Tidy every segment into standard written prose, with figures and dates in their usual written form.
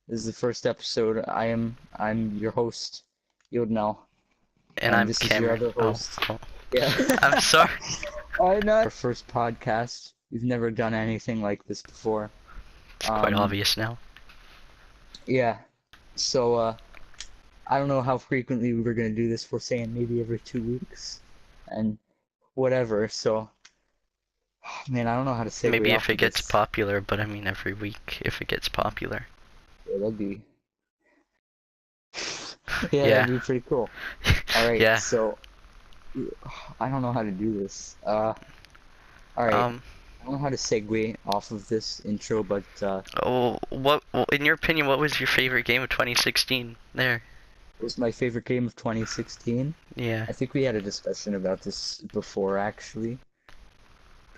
This is the first episode. I'm your host, Yotonel, And and I'm this is your Cameron. other Oh, host. oh. Yeah. I'm sorry. I know. Our first podcast. We've never done anything like this before. It's quite obvious now. Yeah. So I don't know how frequently we were gonna do this. We're saying maybe every 2 weeks, and whatever. So, man, I don't know how to segue Maybe off if it of gets this. popular, but I mean every week if it gets popular. Yeah, that'd be. Yeah. That'd be pretty cool. All right. Yeah. So. I don't know how to do this. All right. I don't know how to segue off of this intro, but in your opinion, what was your favorite game of 2016? There. it was my favorite game of 2016. Yeah. I think we had a discussion about this before, actually.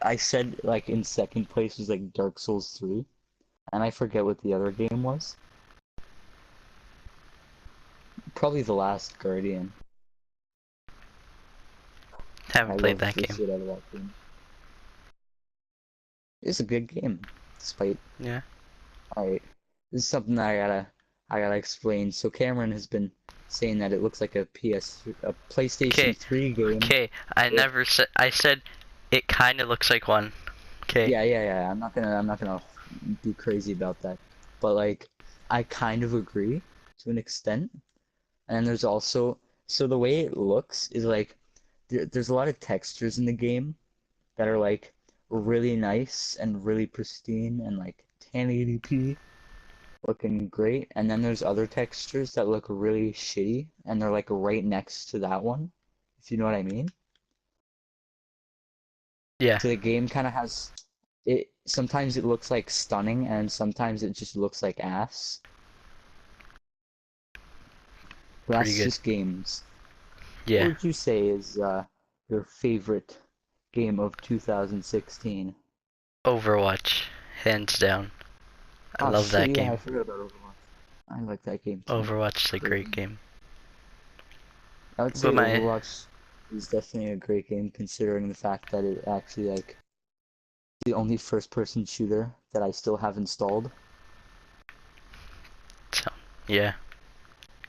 I said, like, in second place was, like, Dark Souls 3, and I forget what the other game was. Probably The Last Guardian. Haven't played that the game. shit out of that game. It's a good game, despite. Yeah. Alright, this is something that I gotta explain. So Cameron has been saying that it looks like a PlayStation 3 game. Okay, I said it kind of looks like one. Okay. Yeah. I'm not gonna be crazy about that. But like, I kind of agree to an extent. And there's also, so the way it looks is like, there's a lot of textures in the game that are like really nice and really pristine and like 1080p looking great, and then there's other textures that look really shitty and they're like right next to that one, if you know what I mean. Yeah. So the game kind of has it, sometimes it looks like stunning and sometimes it just looks like ass. But Pretty that's good. just games. Yeah. What would you say is your favorite game of 2016? Overwatch, hands down. I Oh, love shit, that yeah, game. I forgot about Overwatch. I like that game too. Overwatch is a great game. I would say But my Overwatch is definitely a great game, considering the fact that it actually like the only first-person shooter that I still have installed. yeah,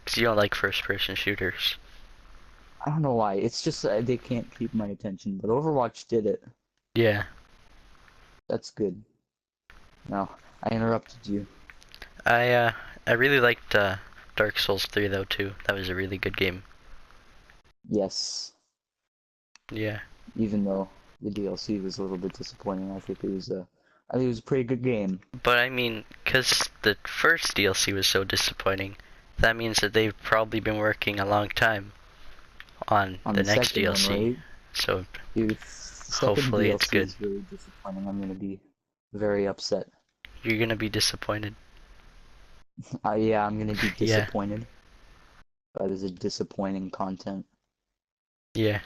'cause you don't like first-person shooters. I don't know why. It's just they can't keep my attention, but Overwatch did it. Yeah. That's good. No, I interrupted you. I really liked Dark Souls 3 though too. That was a really good game. Yes. Yeah. Even though the DLC was a little bit disappointing, I think it was a pretty good game. But I mean, 'cause the first DLC was so disappointing, that means that they've probably been working a long time on the next second DLC. one, right? So Dude, hopefully it's good. is really disappointing. I'm gonna be very upset. You're gonna be disappointed. Yeah, I'm gonna be Yeah. disappointed. That is a disappointing content. Yeah.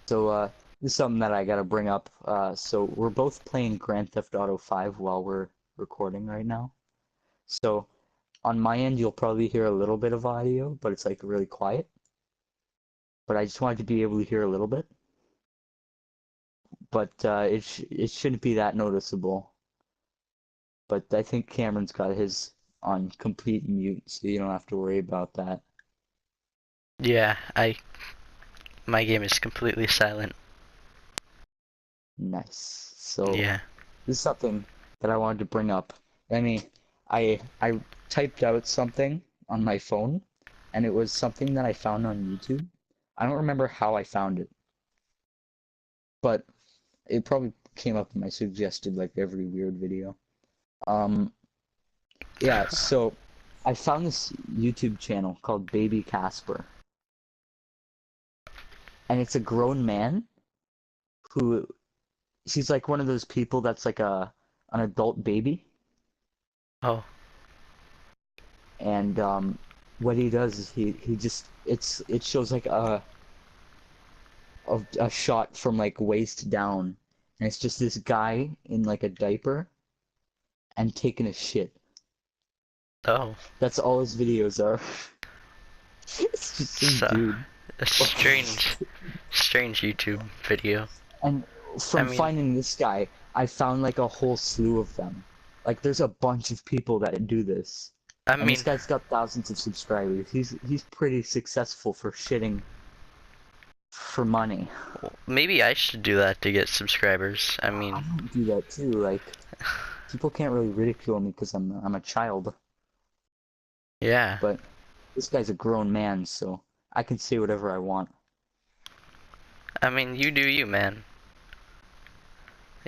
So, this is something that I gotta bring up. So we're both playing Grand Theft Auto 5 while we're recording right now. So, on my end, you'll probably hear a little bit of audio, but it's like really quiet. But I just wanted to be able to hear a little bit. But it shouldn't be that noticeable. But I think Cameron's got his on complete mute, so you don't have to worry about that. Yeah, my game is completely silent. Nice. So Yeah. this is something that I wanted to bring up. I mean, I typed out something on my phone, and it was something that I found on YouTube. I don't remember how I found it, but it probably came up in my suggested like every weird video. Yeah, so I found this YouTube channel called Baby Casper. And it's a grown man who, he's like one of those people that's like an adult baby. Oh. And what he does is he just it shows like a shot from like waist down, and it's just this guy in like a diaper and taking a shit. Oh. That's all his videos are. It's just some dude. A strange YouTube video. And from finding this guy, I found like a whole slew of them. Like there's a bunch of people that do this. I And this mean, guy's got thousands of subscribers. He's pretty successful for shitting for money. maybe I should do that to get subscribers. I I mean, don't do that too. Like people can't really ridicule me because I'm a child. yeah. But this guy's a grown man, so I can say whatever I want. I mean, you do you, man.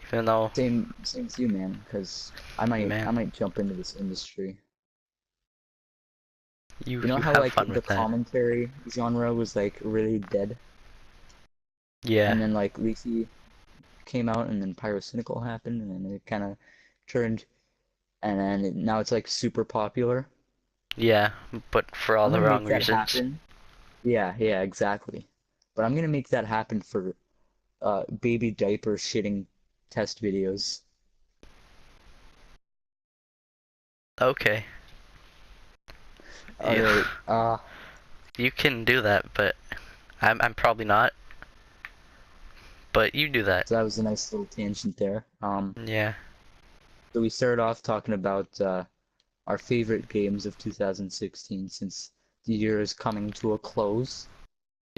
Even though, Same as you, man. Because I man, might jump into this industry. you You know you how have like fun the with that. commentary genre was like really dead, Yeah, and then like Leafy came out, and then Pyrocynical happened, and then it kind of turned, and then now it's like super popular. yeah, but for all I'm the gonna wrong make that reasons. happen. Yeah, exactly. But I'm gonna make that happen for baby diaper shitting test videos. Okay. All You, right. you can do that, but I'm probably not. But you do that. So that was a nice little tangent there. Yeah, So we started off talking about our favorite games of 2016 since the year is coming to a close.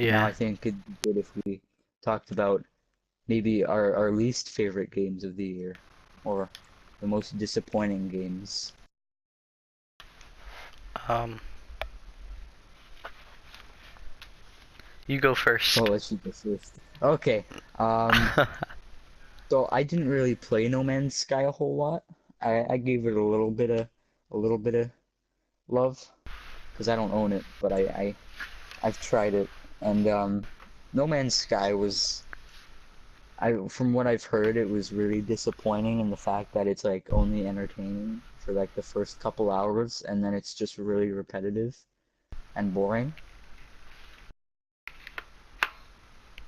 Now yeah. I think it'd be good if we talked about maybe our least favorite games of the year or the most disappointing games. Um, you go So first. let's you go first. Okay. Um, so I didn't really play No Man's Sky a whole lot. I gave it a little bit of love because I don't own it, but I've tried it, and No Man's Sky was from what I've heard, it was really disappointing in the fact that it's like only entertaining for like the first couple hours, and then it's just really repetitive and boring.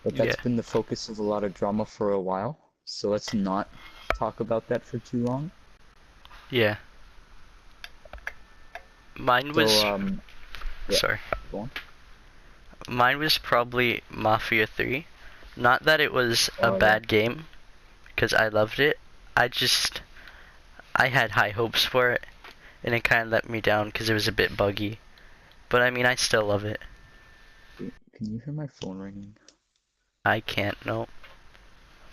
But Yeah, that's been the focus of a lot of drama for a while, so let's not talk about that for too long. yeah. Mine So was, yeah, sorry. go on. Mine was probably Mafia 3. Not that it was a Oh yeah. bad game, because I loved it. I just, I had high hopes for it, and it kind of let me down because it was a bit buggy. But I mean, I still love it. Wait, can you hear my phone ringing? I can't, no.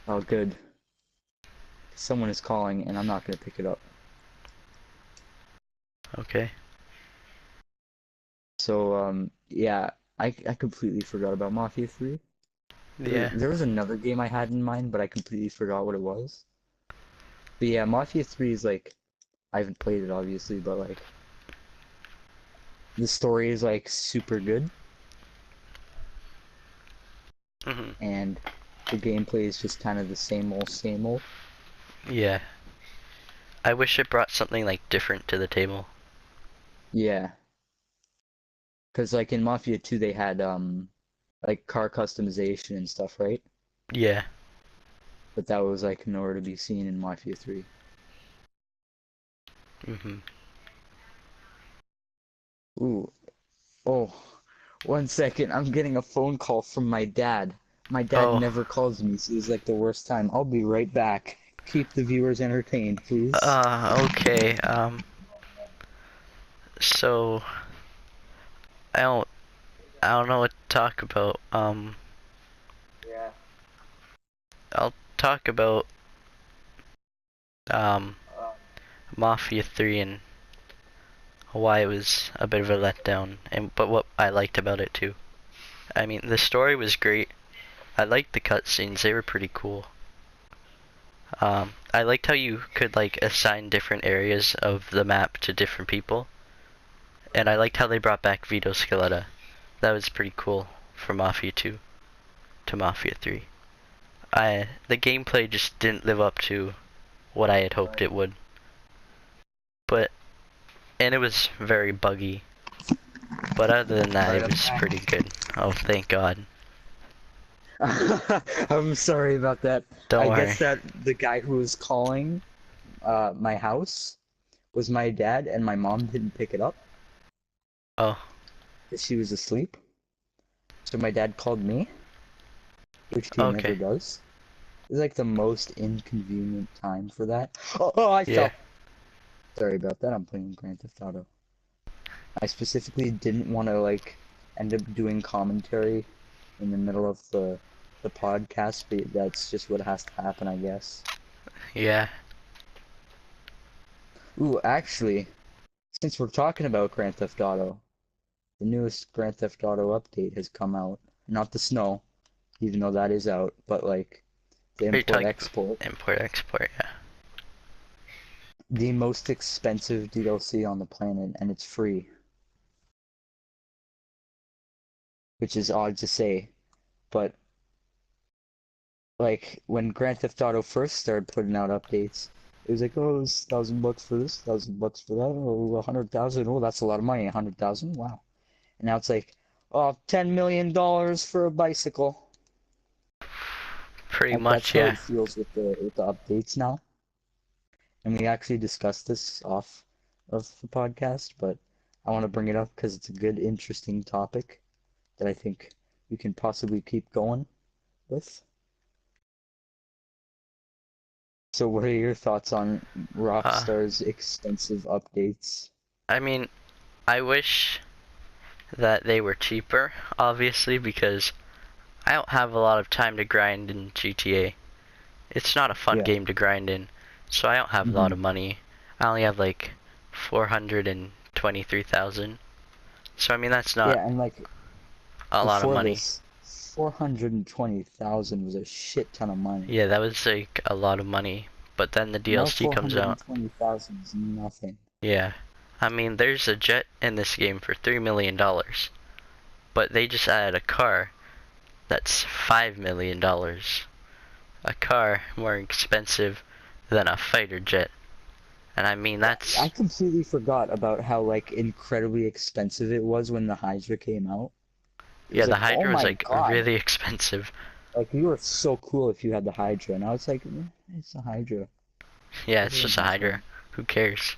Oh, good. Someone is calling, and I'm not gonna pick it up. Okay. So yeah, I completely forgot about Mafia 3. Yeah. There was another game I had in mind, but I completely forgot what it was. But yeah, Mafia 3 is like I haven't played it obviously, but like the story is like super good hmm and the gameplay is just kind of the same old. Yeah. I wish it brought something like different to the table. Yeah, 'cause like in Mafia 2 they had like car customization and stuff, right? Yeah. But that was like nowhere to be seen in Mafia 3. hmm Ooh, oh, 1 second, I'm getting a phone call from my dad. My dad Oh. never calls me, so it's like the worst time. I'll be right back. Keep the viewers entertained, please. Okay. So I don't, I don't know what to talk about. Yeah. I'll talk about um Mafia 3 and why it was a bit of a letdown, and but what I liked about it too. I mean, the story was great. I liked the cutscenes; they were pretty cool. I liked how you could like assign different areas of the map to different people, and I liked how they brought back Vito Scaletta. That was pretty cool from Mafia 2 to Mafia 3. The gameplay just didn't live up to what I had hoped it would, but and it was very buggy. But other than that, Alright, it I'm was back. pretty good. Oh, thank God. I'm sorry about that. Don't I worry. guess that the guy who was calling my house was my dad, and my mom didn't pick it up Oh, because she was asleep. So my dad called me, which he never okay. does. It's like the most inconvenient time for that. Oh, I Yeah. fell. Sorry about that. I'm playing Grand Theft Auto. I specifically didn't want to like end up doing commentary in the middle of the podcast, but that's just what has to happen, I guess. Yeah. Ooh, actually, since we're talking about Grand Theft Auto, the newest Grand Theft Auto update has come out. Not the snow, even though that is out, but like the Are you talking import-export. import-export? Yeah. The most expensive DLC on the planet, and it's free. Which is odd to say, but like when Grand Theft Auto first started putting out updates, it was like, oh, it's $1,000 for this, $1,000 for that, oh, 100,000, oh, that's a lot of money, 100,000, wow. And now it's like, oh, $10 million for a bicycle. Pretty Like that's much, how yeah. it feels with the updates now. And we actually discussed this off of the podcast, but I want to bring it up because it's a good, interesting topic that I think we can possibly keep going with. So what are your thoughts on Uh, Rockstar's extensive updates? I mean, I wish that they were cheaper, obviously, because I don't have a lot of time to grind in GTA. It's not a fun Yeah. game to grind in, so I don't have a lot Mm-hmm. of money. I only have like 423,000. So I mean that's not Yeah, and like a lot of before money. this, 420,000 was a shit ton of money. Yeah, that was like a lot of money. But then the Now DLC comes out. 420,000 is nothing. Yeah. I mean, there's a jet in this game for $3 million. But they just added a car that's $5 million. A car more expensive than a fighter jet. And I mean, I that's... completely forgot about how like incredibly expensive it was when the Hydra came out. It Yeah, was the like, oh Hydra was my like God, really expensive. like you were so cool if you had the Hydra. Now it's like, it's a Hydra. Yeah, it's Everyone just a has Hydra. one. Who cares?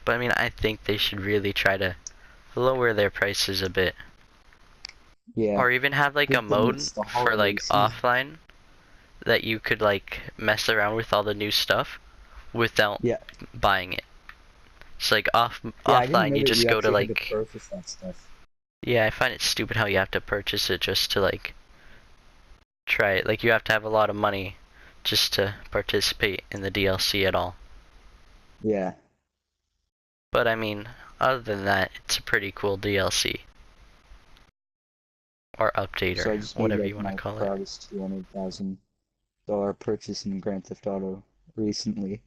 But I mean, I think they should really try to lower their prices a bit. Yeah, Or even have like a give them mode it's the for holiday like season. offline that you could like mess around with all the new stuff without Yeah, buying it. It's like yeah, I didn't offline know you that just you go to actually had to like, purchase that stuff. yeah, I find it stupid how you have to purchase it just to like try it. Like you have to have a lot of money just to participate in the DLC at all. Yeah, But I mean, other than that, it's a pretty cool DLC or update so or I just made whatever you like want to my call it. proudest $200,000 purchase in Grand Theft Auto recently,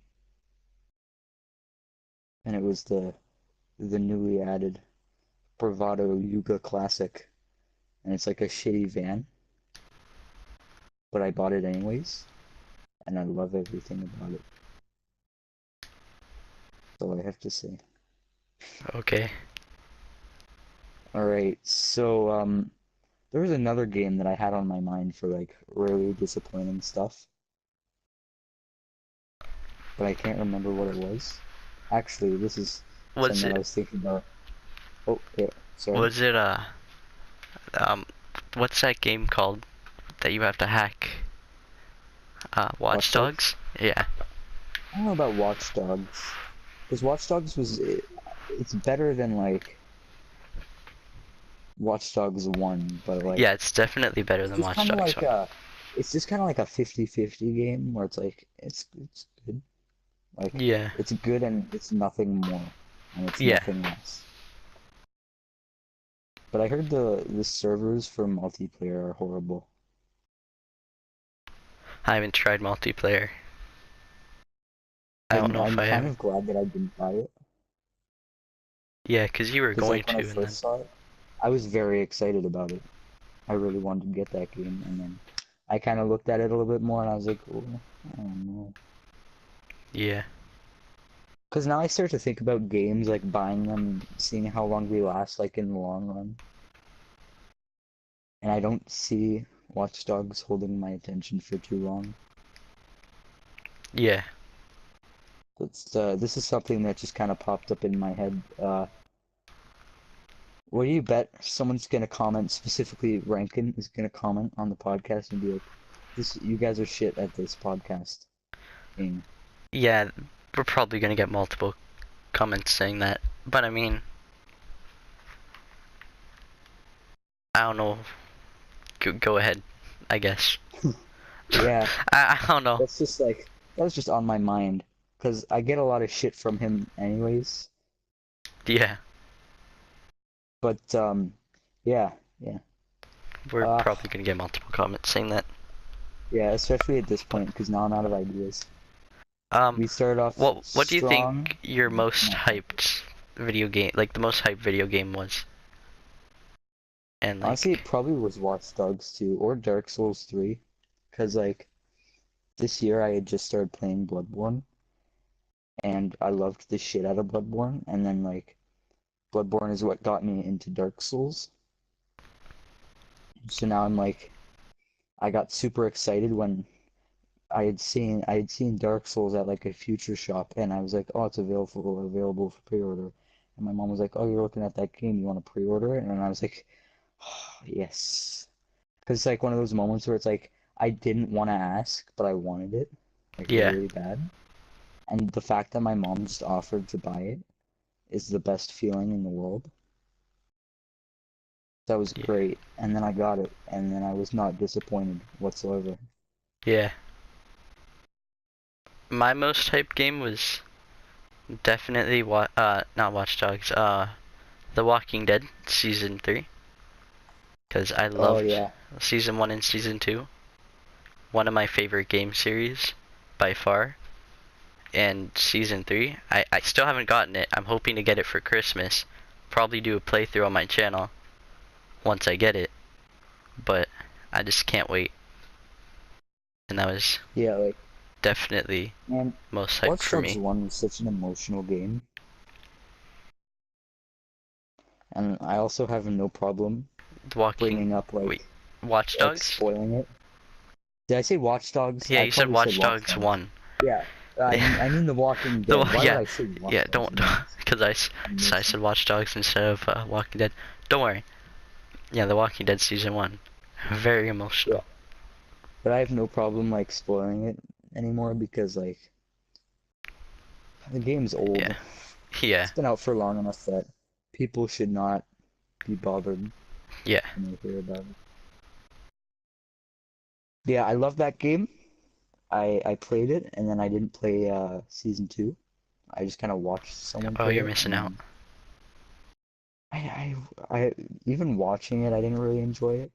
and it was the newly added Bravado Yuga Classic, and it's like a shitty van, but I bought it anyways, and I love everything about it. That's all I have to say. Okay. All right, so there was another game that I had on my mind for like really disappointing stuff, but I can't remember what it was. Actually, this is something Was that I it was thinking about. Oh, yeah, sorry. was it um what's that game called that you have to hack? Watch Watch Dogs? Dogs? Yeah. I don't know about Watch Dogs, because Watch Dogs it's better than like Watch Dogs 1, but Yeah, like it's definitely better it's than just Watch kind of Dogs like 1. it's just kind of like a 50-50 game where it's like it's good. Like Yeah. it's good and it's nothing more and it's Yeah. nothing less. But I heard the servers for multiplayer are horrible. I haven't tried multiplayer. I don't know if I'm I kind have. of glad that I didn't buy it Yeah, 'cause you were because going like when I to and then first saw it, I was very excited about it. I really wanted to get that game, and then I kind of looked at it a little bit more, and I was like, oh, I don't know. yeah. Because now I start to think about games, like buying them, seeing how long they last, like in the long run. And I don't see Watch Dogs holding my attention for too long. Yeah. This is something that just kind of popped up in my head. What do you bet someone's gonna comment, specifically Rankin is gonna comment on the podcast and be like, "This, you guys are shit at this podcast." Thing. Yeah, we're probably gonna get multiple comments saying that. But I mean, I don't know. Go ahead, I guess. Yeah, I don't know. that's just like that was just on my mind because I get a lot of shit from him anyways. Yeah, But yeah, yeah, we're uh, probably gonna get multiple comments saying that. yeah, especially at this But point because now I'm out of ideas. um, We started off what do you strong. think your most Not hyped video game, like the most hyped video game was? And Honestly, like, it probably was Watch Dogs 2 or Dark Souls 3, because like this year I had just started playing Bloodborne and I loved the shit out of Bloodborne, and then like Bloodborne is what got me into Dark Souls. So now I'm like I got super excited when I had seen Dark Souls at like a future shop, and I was like, oh, it's available for pre-order. And my mom was like, oh, you're looking at that game, you want to pre-order it? And I was like, oh, yes. Because it's like one of those moments where it's like I didn't want to ask, but I wanted it, like yeah, really bad. And the fact that my mom just offered to buy it is the best feeling in the world. That was yeah, great. And then I got it, and then I was not disappointed whatsoever. yeah. My most hyped game was definitely not Watch Dogs, The Walking Dead season 3, because I Oh loved yeah. season 1 and season 2. One of my favorite game series by far. And season 3, I still haven't gotten it. I'm hoping to get it for Christmas. Probably do a playthrough on my channel once I get it, but I just can't wait. And that was Yeah, like definitely man, most hyped Watch for Dogs me. 1 was such an emotional game. And I also have no problem The Walking, bringing up wait, like Watch Dogs? spoiling it. Did I say Watch Dogs? Yeah, I you said probably said Watch Watch Dogs Dogs. 1. Yeah, I mean The Walking The Dead. Why would yeah, I say Watch yeah. Dogs? Don't, because I said Watch Dogs instead of Walking Dead. Don't worry. Yeah, The Walking Dead season 1. Very Yeah, emotional. but I have no problem like spoiling it anymore because like the game's old. Yeah, yeah, It's been out for long enough that people should not be bothered yeah. when they hear about it. Yeah, I love that game. I played it and then I didn't play season 2. I just kind of watched someone Oh, play you're it, missing and out. then I even watching it I didn't really enjoy it.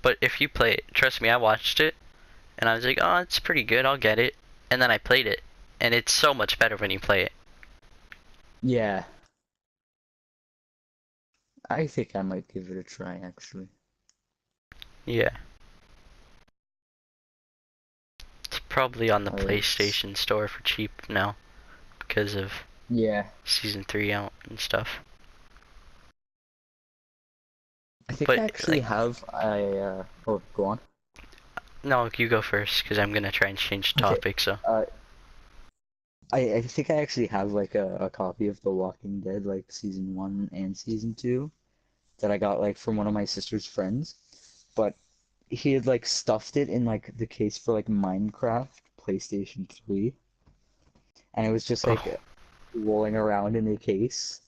But if you play it, trust me, I watched it and I was like, oh, it's pretty good. I'll get it. And then I played it, and it's so much better when you play it. Yeah, I think I might give it a try actually. Yeah, it's probably on the Alright. PlayStation Store for cheap now because of Yeah, season 3 out and stuff. I think I But actually like, have oh, go on. no, you go first because I'm gonna try and change Okay. topic. So, Uh, I think I actually have like a copy of The Walking Dead, like season 1 and season 2, that I got like from one of my sister's friends. But he had like stuffed it in like the case for like Minecraft PlayStation 3, and it was just oh, like rolling around in the case,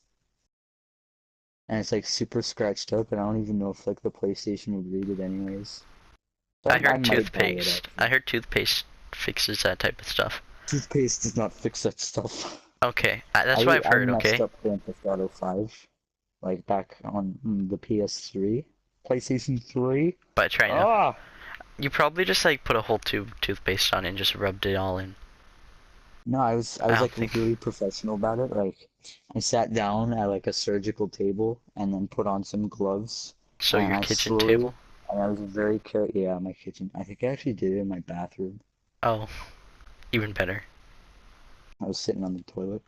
and it's like super scratched up, and I don't even know if like the PlayStation would read it anyways. So I I heard might buy it toothpaste. I actually. heard toothpaste fixes that type of stuff. Toothpaste does not fix that stuff. Okay, that's what I've I heard. messed Okay, up Grand Theft Auto 5, like back on the PS3, PlayStation 3. but try now. Ah, You probably just like put a whole tube of toothpaste on it and just rubbed it all in. no, I I was don't like think really professional about it. Like I sat down at like a surgical table and then put on some gloves, so. and Your I kitchen slowly, table. and I was very careful. Yeah, my kitchen. I think I actually did it in my bathroom. Oh, even better. I was sitting on the toilet.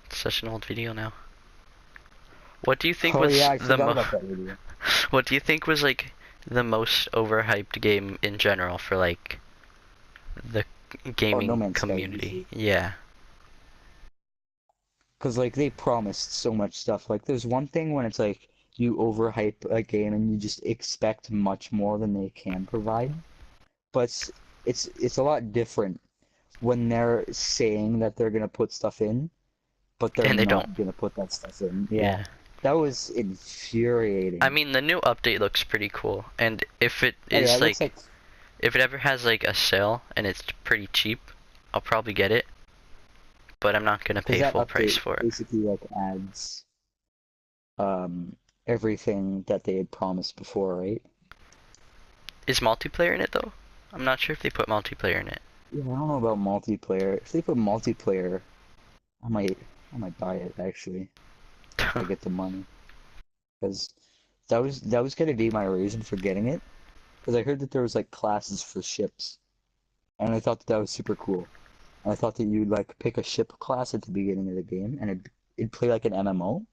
It's such an old video now. What do you think Oh yeah, was I the forgot mo? about that video. What do you think was like the most overhyped game in general for like the Oh, No gaming Man's Sky community? easily. Yeah. Because like they promised so much stuff. Like there's one thing when it's like you overhype a game and you just expect much more than they can provide. But it's a lot different when they're saying that they're gonna put stuff in, but they're And they don't. not gonna put that stuff in. Yeah, Yeah. that was I infuriating. mean, the new update looks pretty cool, and if it Oh yeah, is it looks like if it ever has like a sale and it's pretty cheap, I'll probably get it, but I'm not gonna because pay that full price update for it. basically like adds everything that they had promised before, right? Is multiplayer in it though? I'm not sure if they put multiplayer in it. Yeah, I don't know about multiplayer. If they put multiplayer, I might I might buy it actually if I get the money. Because that was gonna be my reason for getting it. Because I heard that there was like classes for ships, and I thought that was super cool. And I thought that you'd like pick a ship class at the beginning of the game, and it'd play like an MMO,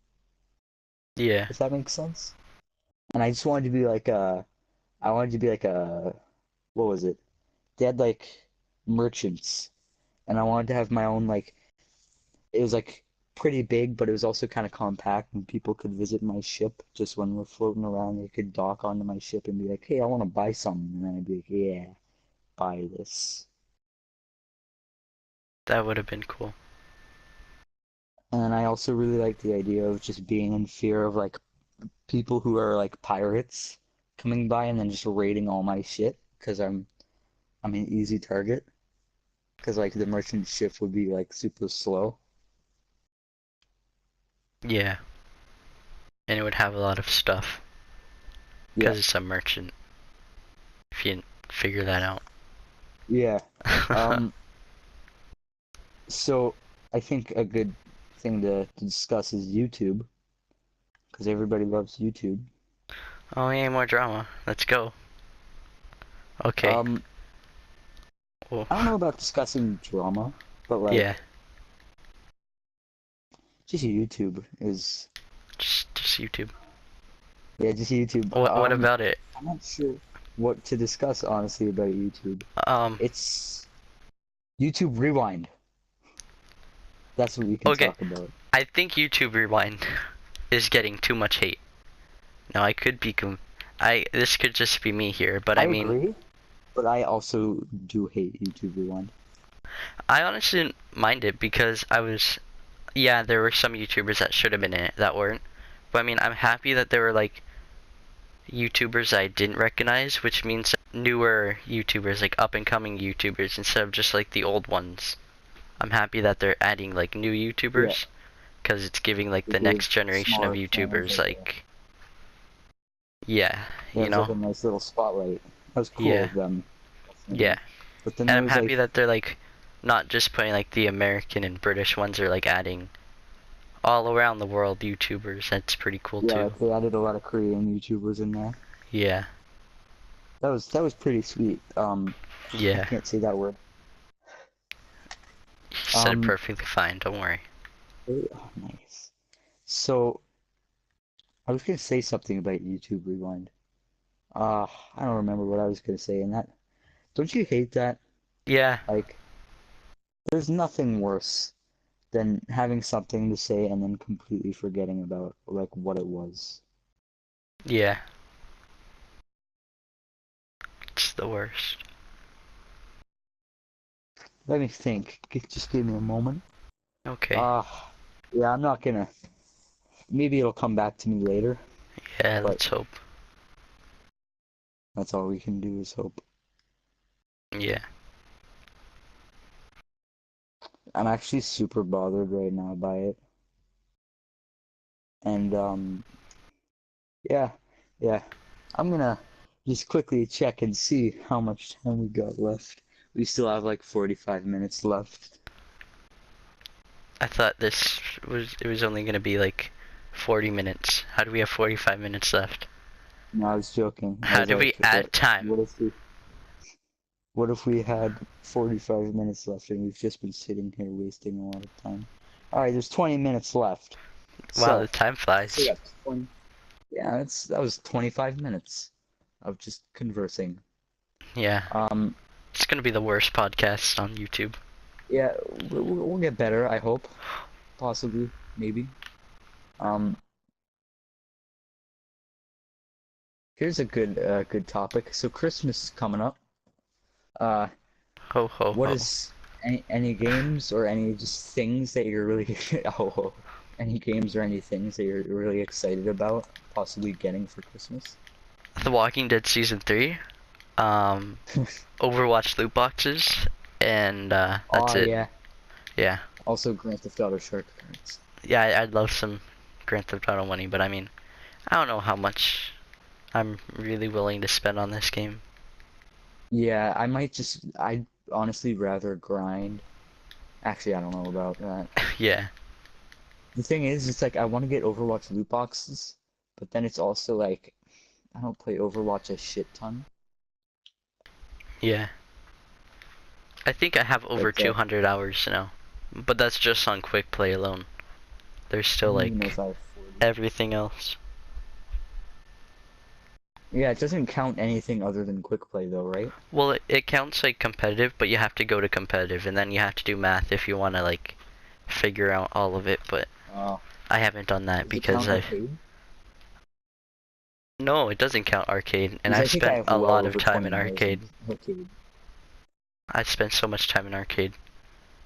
Yeah. if that makes sense. And I just wanted to be like I wanted to be like a, what was it? They had like merchants, and I wanted to have my own like, it was like pretty big, but it was also kind of compact, and people could visit my ship just when we're floating around. They could dock onto my ship and be like, "Hey, I want to buy something," and then I'd be like, "Yeah, buy this." That would have been cool. And I also really like the idea of just being in fear of like people who are like pirates coming by and then just raiding all my shit because I'm an easy target. Because like the merchant ship would be like super slow. Yeah. And it would have a lot of stuff Yeah, because it's a merchant. If you figure that out. yeah. Um, so I think a good thing to discuss is YouTube because everybody loves YouTube. Oh, yeah, more drama. Let's go. Okay. Um, Well, I don't know about discussing drama, but yeah. like just YouTube is, Just YouTube. yeah, just YouTube. What about it? I'm not sure what to discuss honestly about YouTube. Um. It's YouTube Rewind. That's what we can Okay. talk about. I think YouTube Rewind is getting too much hate. Now I could be this could just be me here, but I I mean, agree, but I also do hate YouTube Rewind. I honestly didn't mind it because yeah, there were some YouTubers that should have been in it that weren't. But I mean, I'm happy that there were like YouTubers I didn't recognize, which means newer YouTubers, like up and coming YouTubers, instead of just like the old ones. I'm happy that they're adding like new Yeah, YouTubers because it's giving like they the gave next generation of smaller channels YouTubers like yeah, it you was like know, a nice little spotlight. That was cool yeah, of them, yeah. definitely. But then And there I'm was happy like, that they're like not just putting like the American and British ones, they're like adding all around the world YouTubers. That's pretty cool yeah, too. like they added a lot of Korean YouTubers in there. Yeah, That was pretty sweet. I yeah. can't say that word. You said it Um, perfectly fine. Don't worry. oh, nice. So I was gonna say something about YouTube Rewind. I don't remember what I was gonna say in that. Don't you hate that? Yeah, Like, there's nothing worse than having something to say and then completely forgetting about like what it was. yeah. It's the worst. Let me think. Just give me a moment. Okay. Uh, yeah, I'm not gonna. Maybe it'll come back to me later, Yeah, but let's hope. that's all we can do is hope. Yeah. I'm actually super bothered right now by it, and yeah, yeah. I'm gonna just quickly check and see how much time we got left. We still have like 45 minutes left. I thought it was only gonna be like 40 minutes. How do we have 45 minutes left? No, I was joking. I How was do we like, add time? what if we had 45 minutes left and we've just been sitting here wasting a lot of time? All right, there's 20 minutes left. Wow, So, the time so flies. that's 20. Yeah, that was 25 minutes of just conversing. Yeah. Um, It's gonna be the worst podcast on YouTube. yeah, we'll get better, I hope. Possibly, maybe. Um, here's a good topic. So Christmas is coming up. Uh, Ho ho what ho. is Any games or any just things that you're really oh, any games or any things that you're really excited about possibly getting for Christmas? The Walking Dead Season 3, Overwatch loot boxes, and that's Oh it. yeah. Yeah. Also Grand Theft Auto Shark cards. Yeah, I'd love some Grand Theft Auto money, but I mean, I don't know how much I'm really willing to spend on this game. Yeah, I'd honestly rather grind. Actually, I don't know about that. Yeah. The thing is, it's like I want to get Overwatch loot boxes, but then it's also like I don't play Overwatch a shit ton. Yeah. I think I have over But 200 hours now. But that's just on quick play alone. There's I still don't even know like if I have 40. everything else. Yeah, it doesn't count anything other than quick play though, right? Well, it counts like competitive, but you have to go to competitive, and then you have to do math if you want to like figure out all of it, but Oh, I haven't done that does it because count I... arcade? No, it doesn't count arcade, and Because I I've think I spent have a well lot of over time 20 in hours in arcade. arcade. I spent so much time in arcade.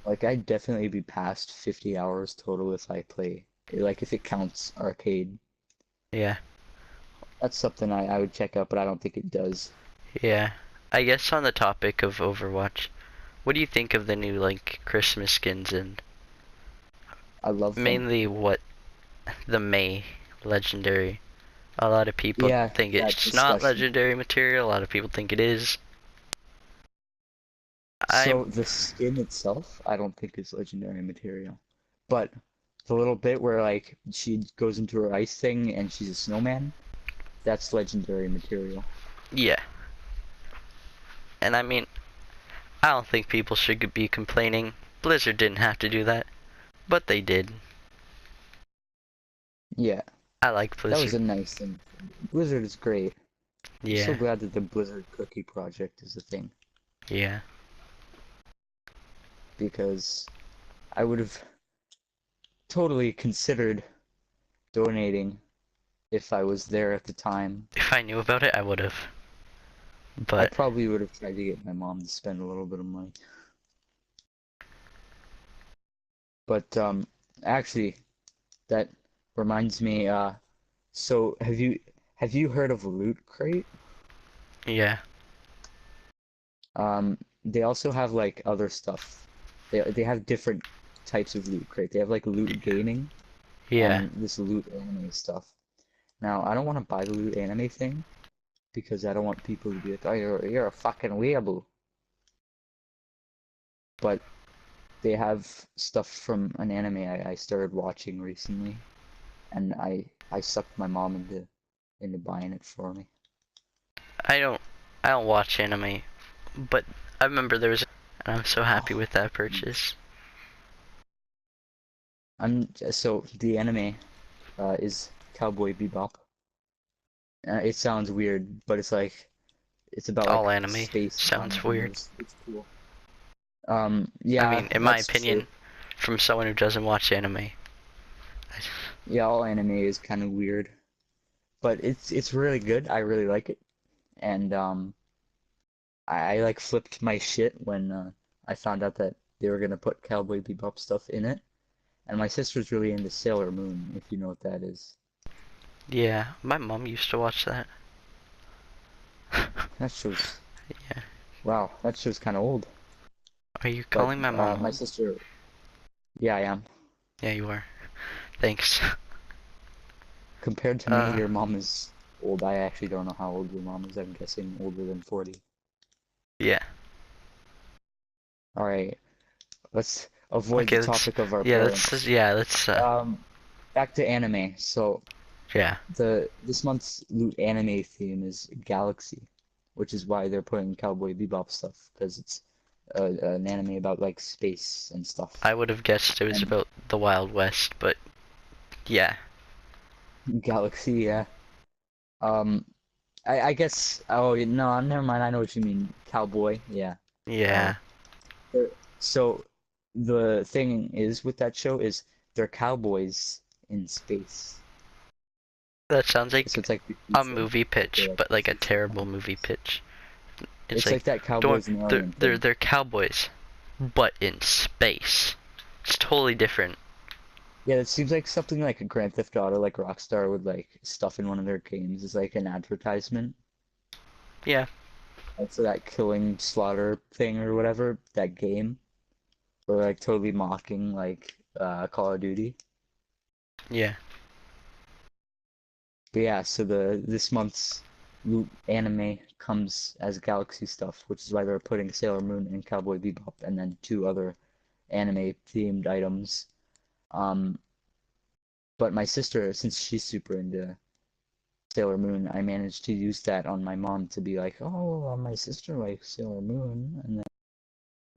Like I'd definitely be past 50 hours total if I play. Like if it counts arcade. Yeah. That's something I would check out, but I don't think it does. Yeah. I guess on the topic of Overwatch, what do you think of the new like Christmas skins and I love them. mainly what the May legendary? A lot of people Yeah, think that it's not discussion. legendary material, a lot of people think it is. So I'm the skin itself, I don't think is legendary material. But the little bit where like she goes into her ice thing and she's a snowman, that's legendary material. yeah. And I mean, I don't think people should be complaining. Blizzard didn't have to do that, but they did. Yeah, I like that was Blizzard. a nice thing. Blizzard is great. I'm so Yeah. glad that the Blizzard Cookie Project is a thing Yeah. because I would have totally considered donating if I was there at the time. If I knew about it, I would have. I But probably would have tried to get my mom to spend a little bit of money. But actually, that reminds me. So have you heard of Loot Crate? yeah. They also have like other stuff. They have different types of Loot Crate. They have like Loot Gaming Yeah. and this Loot Anime stuff. Now, I don't want to buy the Loot Anime thing because I don't want people to be like, "Oh, you're a fucking weeaboo." But they have stuff from an anime I started watching recently, and I sucked my mom into buying it for me. I don't I don't watch anime, but I remember there was, and I'm so happy Oh, with that purchase. so the anime is Cowboy Bebop. It sounds weird, but it's about All like anime space sounds weird. engineers. It's cool. I Yeah, mean, in my that's true. opinion, from someone who doesn't watch anime. Yeah, all anime is kind of weird, but it's really good. I really like it, and I like flipped my shit when I found out that they were gonna put Cowboy Bebop stuff in it. And my sister's really into Sailor Moon, if you know what that is. Yeah, my mom used to watch that. That show's Yeah. wow, that show's kind of old. Are you But calling my mom my old? sister, yeah, I am. Yeah, you are. Thanks. Compared to me, Uh, your mom is old. I actually don't know how old your mom is. I'm guessing older than 40. yeah. All right, let's avoid the Okay, let's, topic of our yeah, parents. let's, Um, Back to anime. So yeah. this month's Loot anime theme is Galaxy, which is why they're putting Cowboy Bebop stuff because it's an anime about like space and stuff. I would have guessed it was And about the Wild West, but yeah. Galaxy, yeah. Um, I guess. Oh no, never mind. I know what you mean. Cowboy, yeah. Uh, Yeah. they're- so the thing is with that show is they're cowboys in space. That sounds So like it's like the a future. movie They're pitch, like but like a future terrible movie cowboys. pitch. It's It's like like, that don't cowboys and they're alien they're thing. they're cowboys, but in space. It's totally different. Yeah, it seems like something like a Grand Theft Auto, like Rockstar would like stuff in one of their games is like an advertisement. Yeah. Like for that killing slaughter thing or whatever, that game. Or like totally mocking like Call of Duty. Yeah. But yeah, so this month's Loot anime comes as Galaxy stuff, which is why they're putting Sailor Moon and Cowboy Bebop and then two other anime themed items. Um, but my sister, since she's super into Sailor Moon, I managed to use that on my mom to be like, oh, my sister likes Sailor Moon, and then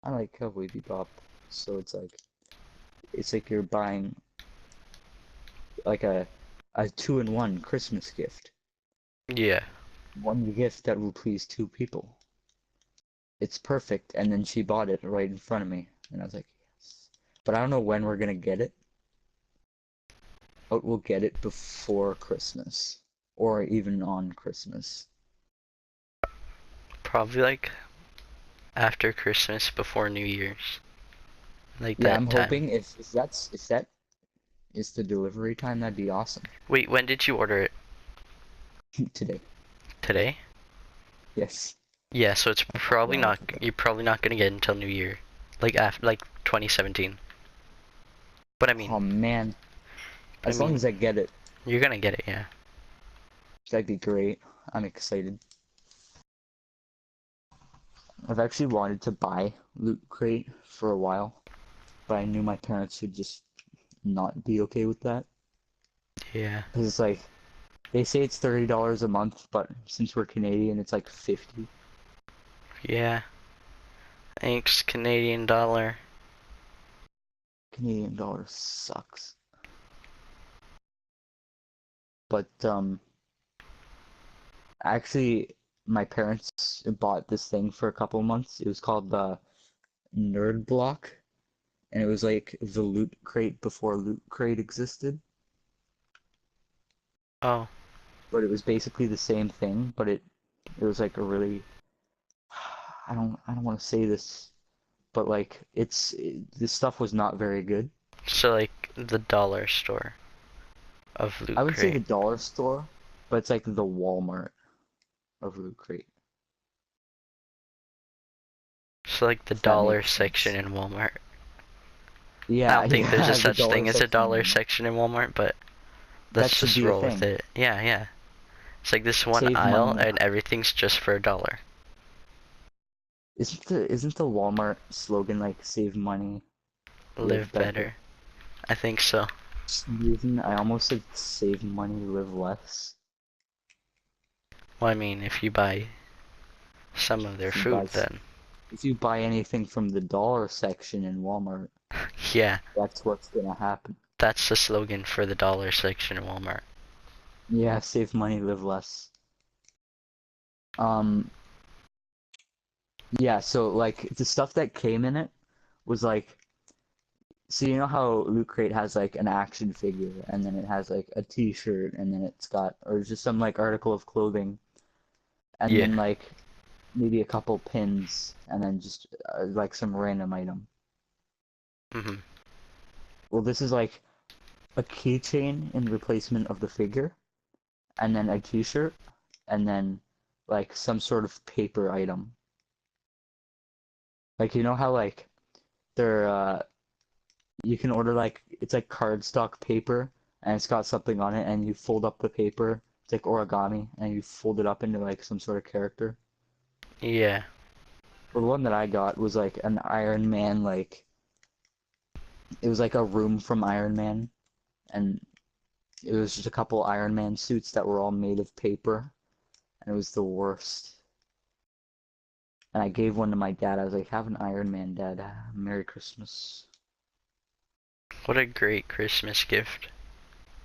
I like Cowboy Bebop. So it's like you're buying like a two-in-one Christmas gift. Yeah. One gift that will please two people. It's perfect. And then she bought it right in front of me, and I was like, yes. But I don't know when we're gonna get it. But we'll get it before Christmas, or even on Christmas. Probably like after Christmas, before New Year's. Like Yeah, that I'm time. hoping if that is the delivery time, that'd be awesome. Wait, when did you order it? Today. Today? Yes. Yeah, so it's A couple probably hours not, ago. you're probably not gonna get it until New Year. Like after, like 2017. But Oh man. As long as I get it, you're gonna get it, yeah. that'd be great. I'm excited. I've actually wanted to buy Loot Crate for a while, but I knew my parents would just not be okay with that. Yeah. Because it's like, they say it's $30 a month, but since we're Canadian, it's like 50. Yeah. Thanks, Canadian dollar. Canadian dollar sucks. But actually, my parents bought this thing for a couple months. It was called the Nerd Block, and it was like the Loot Crate before Loot Crate existed. Oh. But it was basically the same thing, but it was like a really I don't want to say this, but like this stuff was not very good. So like the dollar store of Loot I would say the Crate. dollar store, but it's like the Walmart of Loot Crate. So like the If that dollar makes section sense. in Walmart. I Yeah, don't think there's a yeah, the such dollar thing as a section dollar in Walmart. section in Walmart, but That let's should just be a roll with thing. it. Yeah, yeah. It's like this one Save aisle money. and everything's just for $1. Isn't the Walmart slogan like save money, live Live better? better. I think so. For some reason, I almost said save money, live less. Well, I mean, if you buy some of their If you buy food, then if you buy anything from the dollar section in Walmart, yeah, that's what's gonna happen. that's the slogan for the dollar section in Walmart. Yeah, save money, live less. Um, yeah, so like the stuff that came in it was like, so you know how Loot Crate has like an action figure, and then it has like a T-shirt, and then it's got, or just some like article of clothing, and Yeah. then like maybe a couple pins, and then just like some random item. Mhm. Well, this is like a keychain in replacement of the figure, and then a T-shirt, and then like some sort of paper item. Like you know how like they're you can order like it's like cardstock paper and it's got something on it and you fold up the paper. It's like origami and you fold it up into like some sort of character. Yeah. Well, the one that I got was like an Iron Man like it was like a room from Iron Man and it was just a couple Iron Man suits that were all made of paper and it was the worst. And I gave one to my dad. I was like, "Have an Iron Man, Dad. Merry Christmas." What a great Christmas gift.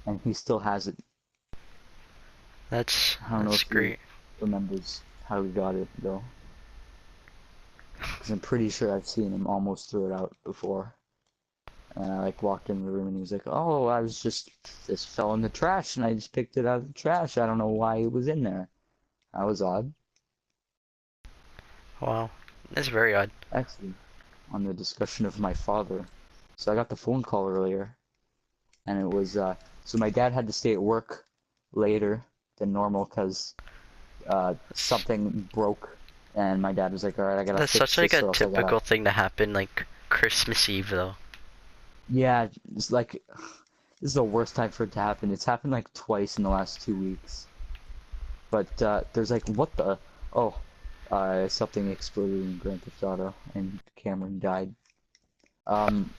And he still has it. That's I don't know that's if he great. remembers how he got it though. Because I'm pretty sure I've seen him almost throw it out before. And I like walked in the room and he was like, "Oh, I was just this fell in the trash and I just picked it out of the trash. I don't know why it was in there." That was odd. Wow. That's very odd. Actually, on the discussion of my father. So I got the phone call earlier, and it was so my dad had to stay at work later than normal because something broke, and my dad was like, "All right, I gotta That's fix such like this, a or else I gotta." typical thing to happen like Christmas Eve though. Yeah, it's like this is the worst time for it to happen. It's happened like twice in the last 2 weeks. But there's like what the something exploded in Grand Theft Auto and Cameron died. Um,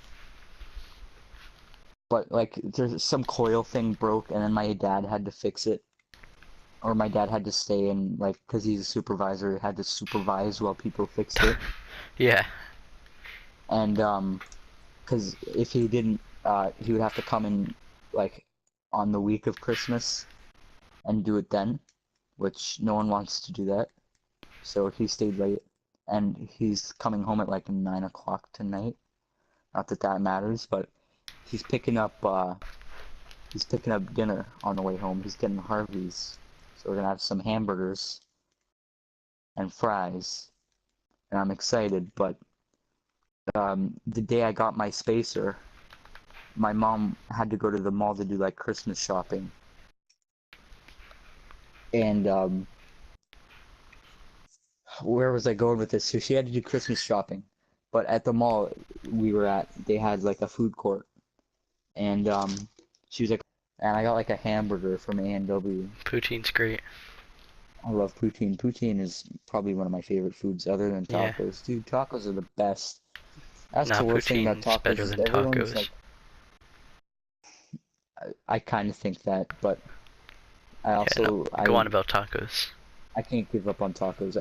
but like there's some coil thing broke and then my dad had to fix it, or my dad had to stay and like because he's a supervisor, had to supervise while people fixed it. Yeah. And because if he didn't, he would have to come in like on the week of Christmas and do it then, which no one wants to do that. So he stayed late, and he's coming home at like 9 o'clock tonight. Not that that matters, but he's picking up dinner on the way home. He's getting Harvey's, so we're gonna have some hamburgers and fries, and I'm excited. But the day I got my spacer, my mom had to go to the mall to do like Christmas shopping, and where was I going with this? So she had to do Christmas shopping, but at the mall we were at, they had like a food court, and she was like, and I got like a hamburger from A&W. Poutine's great. I love poutine. Poutine is probably one of my favorite foods other than Yeah. tacos. Dude, tacos are the best. That's Nah, the worst thing about poutine's tacos better is than everyone's tacos. like, I kind of think that, but I Yeah, no. also Go on about tacos. I can't give up on tacos.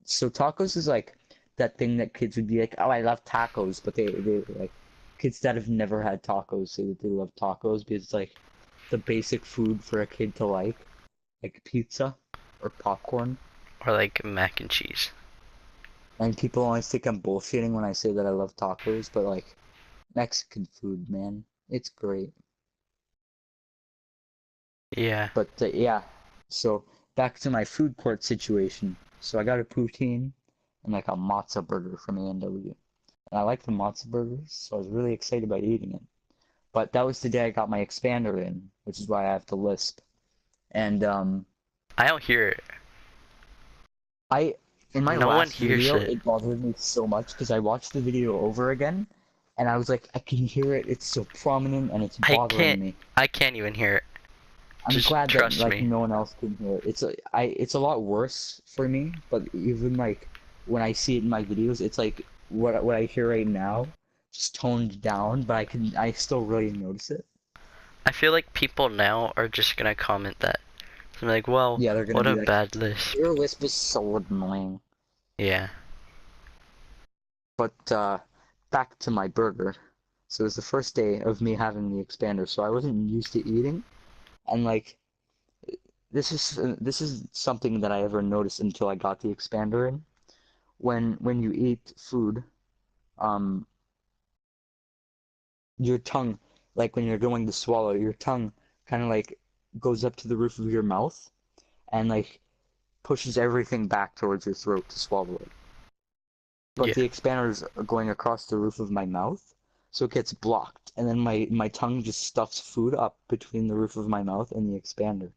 So tacos is like that thing that kids would be like, oh, I love tacos, but they like kids that have never had tacos say that they love tacos because it's like the basic food for a kid to like pizza or popcorn. Or like mac and cheese. And people always think I'm bullshitting when I say that I love tacos, but like Mexican food, man, it's great. Yeah. But yeah, so back to my food court situation. So I got a poutine and like a matzo burger from A&W. And I like the matzo burgers, so I was really excited about eating it. But that was the day I got my expander in, which is why I have to lisp. And I don't hear it. I in my No one last hears video, it. it bothered me so much because I watched the video over again, and I was like, I can hear it. It's so prominent, and it's I bothering can't me. I can't even hear it. I'm Just glad that trust like me. no one else can hear it. It's a lot worse for me, but even like when I see it in my videos, it's like what I hear right now, just toned down, but I still really notice it. I feel like people now are just gonna comment that. I'm like, well, Yeah, they're gonna what be a like, bad lisp. your lisp is so annoying. Yeah. But back to my burger. So it was the first day of me having the expander, so I wasn't used to eating, and like this is something that I ever noticed until I got the expander in. When you eat food, um, your tongue, like when you're going to swallow, your tongue kind of like goes up to the roof of your mouth and like pushes everything back towards your throat to swallow it. But Yeah. the expander's going across the roof of my mouth, so it gets blocked, and then my tongue just stuffs food up between the roof of my mouth and the expander.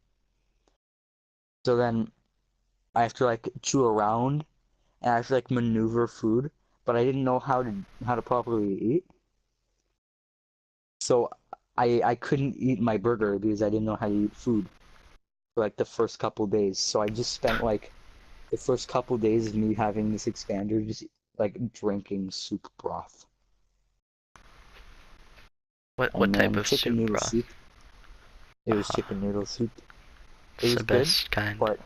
So then I have to like chew around and I have to like maneuver food, but I didn't know how to properly eat. So I couldn't eat my burger because I didn't know how to eat food for like the first couple days. So I just spent like the first couple days of me having this expander just like drinking soup broth. What And type man, of chicken soup, noodle bro? soup. It was chicken noodle soup. It It's the was good, best kind. but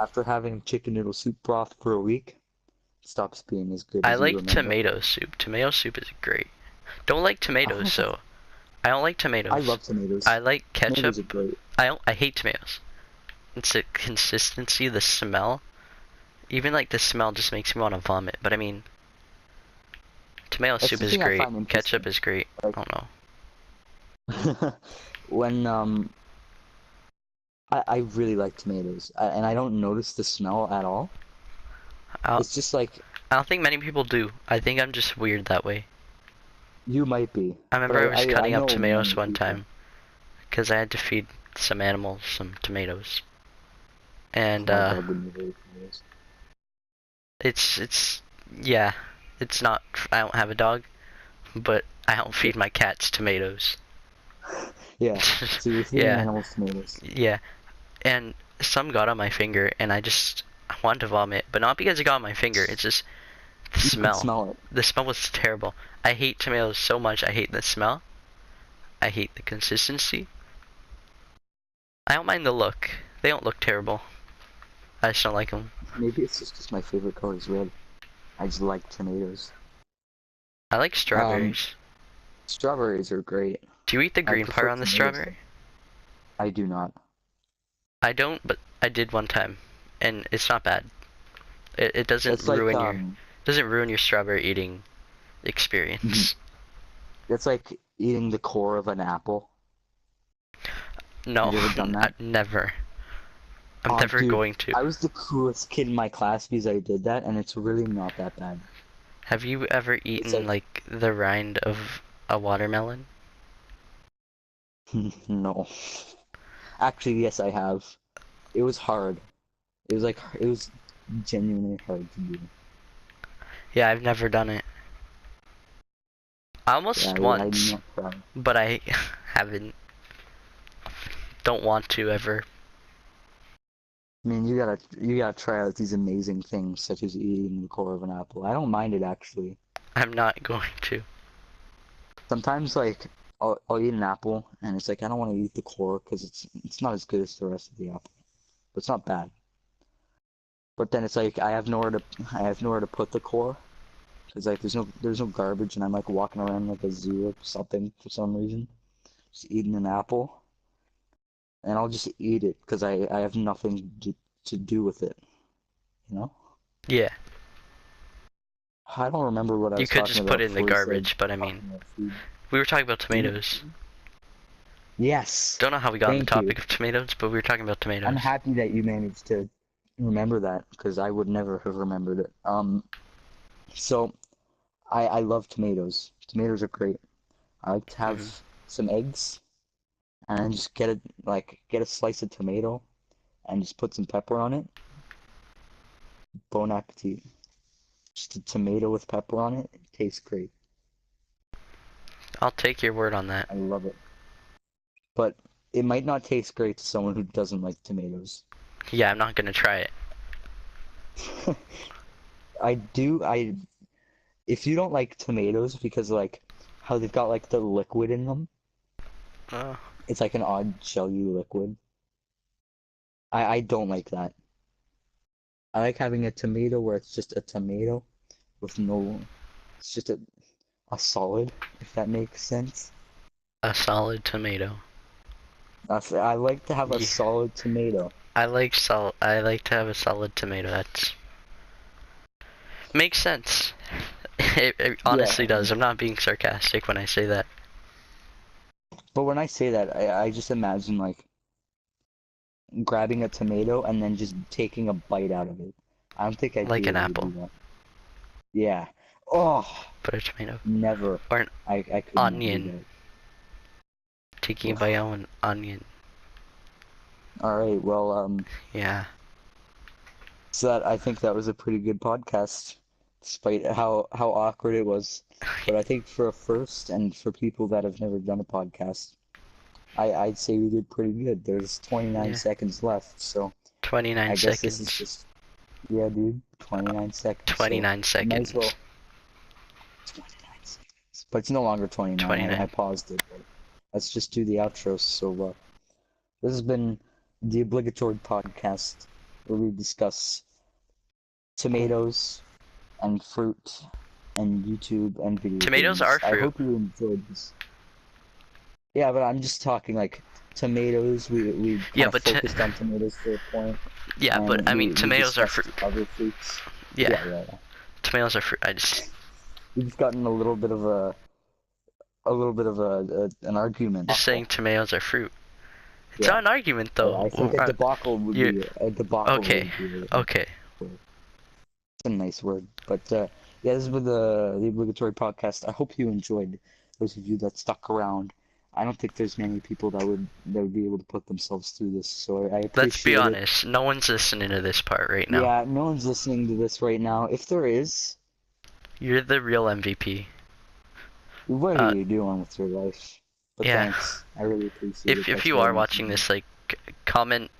after having chicken noodle soup broth for a week, it stops being as good I as you like remember. tomato soup. Tomato soup is great. Don't like tomatoes, Oh, so I don't like I tomatoes. love tomatoes. I like Tomatoes are ketchup. great. I hate tomatoes. It's the consistency, the smell. Even like the smell just makes me want to vomit. But I mean, tomato That's soup the is thing I great. find Ketchup interesting. is great. Like I don't know. when I really like tomatoes, and I don't notice the smell at all. I'll It's just like I don't think many people do. I think I'm just weird that way. You might be. I remember I was I cutting up know tomatoes many one people. time because I had to feed some animals some tomatoes. And My dog wouldn't eat tomatoes. yeah, it's not. I don't have a dog, but I don't feed my cats tomatoes. Yeah. So you're feeding Yeah, animals tomatoes. yeah. And some got on my finger, and I wanted to vomit, but not because it got on my finger. It's just the You could smell. smell it. The smell was terrible. I hate tomatoes so much. I hate the smell. I hate the consistency. I don't mind the look. They don't look terrible. I just don't like them. Maybe it's just because my favorite color is red. I just like tomatoes. I like Um, strawberries. Strawberries are great. Do you eat the I green part prefer on the tomatoes. strawberry? I do not. I don't, but I did one time, and it's not bad. It It's like doesn't ruin your strawberry eating experience. it's like eating the core of an apple. No, Have you ever done that? never. I'm Oh, never dude, going to. I was the coolest kid in my class because I did that, and it's really not that bad. Have you ever It's eaten like the rind of a watermelon? no. Actually, yes, I have. It was hard. It was genuinely hard to do. Yeah, I've never done it. Yeah, Almost I'm once, not proud. but I haven't. Don't want to ever. I mean, you gotta try out these amazing things such as eating the core of an apple. I don't mind it actually. I'm not going to. Sometimes like I'll eat an apple and it's like I don't want to eat the core because it's not as good as the rest of the apple, but it's not bad. But then it's like I have nowhere to put the core because like there's no garbage and I'm like walking around like a zoo or something for some reason, just eating an apple and I'll just eat it because I have nothing to do with it, you know? Yeah, I don't remember what I you was could talking just put about it in the before we started garbage, but I mean, talking about food. we were talking about tomatoes. Food? Yes. Don't know how we got on the Thank you. topic of tomatoes, but we were talking about I'm tomatoes. happy that you managed to remember that because I would never have remembered it. So I love tomatoes. Tomatoes are great. I like to have Hmm. some eggs and then just get a slice of tomato and just put some pepper on it. Bon appetit. Just a tomato with pepper on it. It tastes great. I'll take your word on that. I love it. But it might not taste great to someone who doesn't like tomatoes. Yeah, I'm not gonna try it. I if you don't like tomatoes because like how they've got like the liquid in them, Oh, it's like an odd jelly liquid. I don't like that. I like having a tomato where it's just a tomato with no, it's just a solid, if that makes sense. a solid tomato. I like to have a Yeah, solid tomato. I like to have a solid tomato. That's makes sense. It honestly Yeah, does. I'm not being sarcastic when I say that. but when I say that, I just imagine like grabbing a tomato and then just taking a bite out of it. I don't think I'd Like be an able to do apple, that. Yeah. Oh, but a tomato. never. Or an I could not do onion. that. Taking a Ugh. bite out of an onion. All right, well, Yeah. so that I think that was a pretty good podcast, despite how awkward it was. But I think for a first and for people that have never done a podcast, I'd say we did pretty good. There's 29 Yeah. seconds left, so 29 I guess this is seconds. just yeah, dude, 29 seconds. 29 So might as well seconds. 29 seconds. But it's no longer 29. I 29. paused it. But let's just do the outro. So this has been the Obligatory Podcast, where we discuss tomatoes and fruit and YouTube and video Tomatoes games. are I fruit. hope you enjoyed this. Yeah, but I'm just talking like tomatoes. We Yeah, kind of but focused on tomatoes for a point, yeah, but and I mean we tomatoes are discussed fruit. other fruits. Yeah, Yeah. tomatoes are fruit. We've gotten a little bit of an argument. Just saying tomatoes are fruit. It's Yeah, not an argument but though. I think a debacle would You be a debacle okay? would be Okay. a word. a nice word. But yeah, this has been the obligatory podcast. I hope you enjoyed. Those of you that stuck around. I don't think there's many people that would be able to put themselves through this, so I Let's be appreciate it. honest, no one's listening to this part right now. Yeah, no one's listening to this right now. If there is, You're the real MVP. what are Uh, you doing with your life? But yeah. thanks. I really appreciate it. If That's you very are much watching this, like, comment,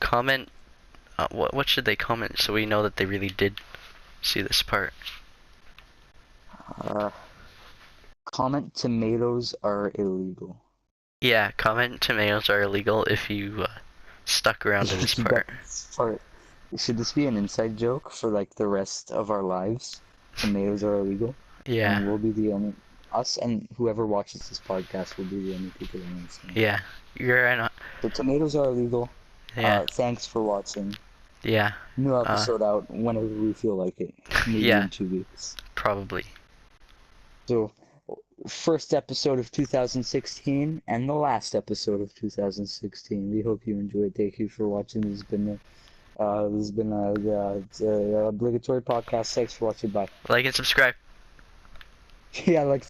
comment, what should they comment so we know that they really did see this part? Comment tomatoes are illegal. Yeah, comment tomatoes are illegal if you stuck around to this You got part. this part. Should this be an inside joke for like the rest of our lives? Tomatoes are illegal, Yeah, and we'll be the only us and whoever watches this podcast will be the only people that understand. yeah, you're an, So tomatoes are illegal. yeah, Thanks for watching. yeah, New episode out whenever we feel like it. Maybe yeah, in 2 weeks. probably. So, first episode of 2016 and the last episode of 2016. We hope you enjoyed. Thank you for watching. This has been the obligatory podcast. Thanks for watching. Bye. Like and subscribe. Yeah, like.